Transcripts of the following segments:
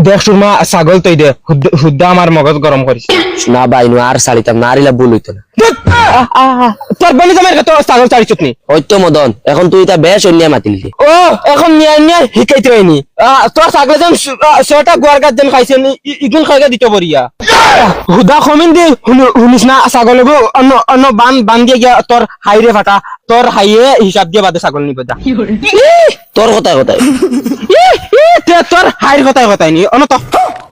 দেখ সুরমা ছাগল তৈ দে হুদ্দা আমার মগজ গরম করিস না বাইনু আর সালিতাম না আরিলা ভুল হইতো না তোর বলে জামাই তো ছাগল চারিছত নি হইতো মদন এখন তুই তা বেশ অন্য মাতিলি ও এখন নিয়ে নিয়ে শিখাইতে হয়নি তোর ছাগল যেন ছটা গোয়ার গাছ যেন খাইছে ইগুন খাইকে দিতে পারিয়া হুদা কমিন দি শুনিস না ছাগল অন্য অন্য বান দিয়ে গিয়া তোর হাইরে ফাটা তোর হাইয়ে হিসাব দিয়ে বাদে ছাগল নিবে যা তোর কথায় কথায় তোর হাইর কথায় কথায় নি অনত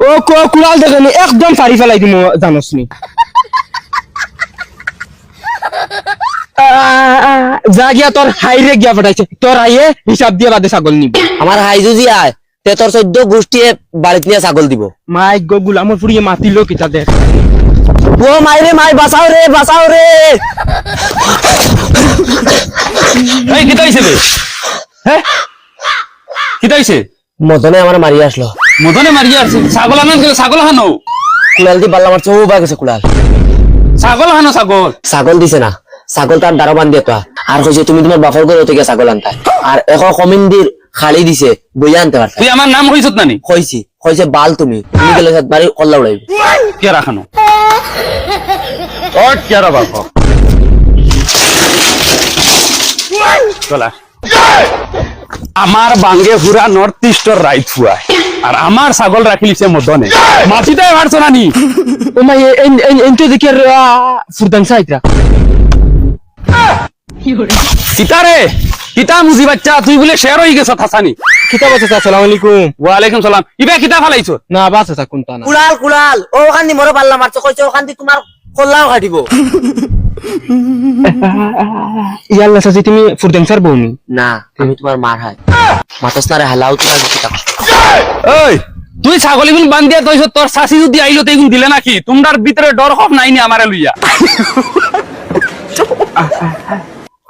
ও কুড়াল দেখেনি একদম সারি ফেলাই দিম জানোস নি যা গিয়া তোর হাইরে গিয়া ফাটাইছে তোর হাইয়ে হিসাব দিয়ে বাদে ছাগল নিবে আমার হাইজুজি আয় তে তোর 14 গোষ্ঠীয়ে বাড়িতে নিয়ে ছাগল দিব মাই গো গুলামর ফুরিয়ে মাতিলো কিতা দেখ ও মাইরে মাই বাঁচাও রে এই কিতা হইছে বে হ্যাঁ কিতা হইছে মদনে আমার মারি আসলো মদনে মারিয়া আছে ছাগল আনান গেলে ছাগল হানো কুলাল দি বাল্লা মারছে ও বা গেছে কুলাল ছাগল হানো ছাগল ছাগল দিছে না ছাগল তার দাঁড়ো বান্ধি তো আর কইছে তুমি তোমার বাপর ঘর থেকে ছাগল আনতা আর এখন কমিন্দির খালি দিছে বইয়া আনতে পারতা তুই আমার নাম হইছত নানি কইছে বাল তুমি গেলে সাত বাড়ি কল্লা উড়াইবে কে রাখানো ও কেরা বাবা চলা আমার বাঙ্গে হুরা নর্থ ইস্টর রাইট ফুয়া আর আমার ছাগল রাখিলিছে মদনে মাটিটাই মারছো নানি ও মাই এনতে দেখে ফুরদাং সাইত্রা কিতারে কিতা মুজি বাচ্চা তুই বলে শেয়ার হয়ে গেছ থাসানি কিতা বলছ আসসালামু আলাইকুম ওয়ালাইকুম সালাম ইবা কিতা ফালাইছো না বাস আছে কোনটা না কুলাল ও ওখান দি মরে বাল্লা মারছে কইছে ওখান দি তোমার কল্লাও কাটিব ইয়াল্লা সাজি তুমি ফুরদাং সার বউনি না আমি তোমার মার হয় মাতস না রে হালাও তোমার কিতা ওই তুই ছাগল ইগুন বান্ধিয়া তইছ তোর শাশি যদি আইলো তো ইগুন দিলে নাকি তোমরার ভিতরে ডর খফ নাই নি আমারে লইয়া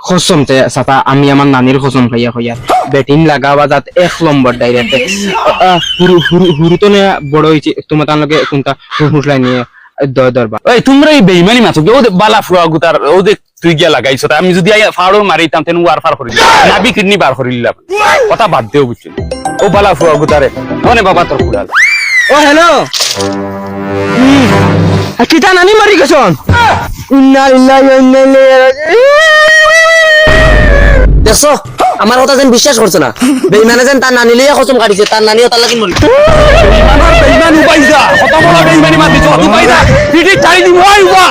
খসম তে সাতা আমি আমার নানির খসম খাইয়া খাইয়া ব্যাটিং লাগাবা যাত 1 নম্বর ডাইরেক্ট হুরু তো না বড় হইছে তোমার তার লগে কোনটা হুসলাই নিয়ে দরবা ওই তোমরা এই বেইমানি মাছো ও বালা ফুয়া গুতার ও দেখ তুই গিয়া লাগাইছ আমি যদি ফাড়ো মারিতাম তেন ওয়ার ফার করিল নাবি কিডনি বার করিলাম কথা বাদ দেও বুঝছিস ও বালা ফুয়া গুতারে ওনে বাবা তোর কুড়াল ও হ্যালো কিতা নানি মারি গেছন ইন্না লিল্লাহি ওয়া ইন্না ইলাইহি রাজিউন দেখছো আমার কথা যেন বিশ্বাস করছো না বেইমানে যেন তার নানি লইয়া কসম কাটিছে তার নানিও তার লাগি মরি বেইমান উপাইছা কত বড় বেইমানি মাতিছ তুই পাইছা পিটি চাই দি ওই ওয়া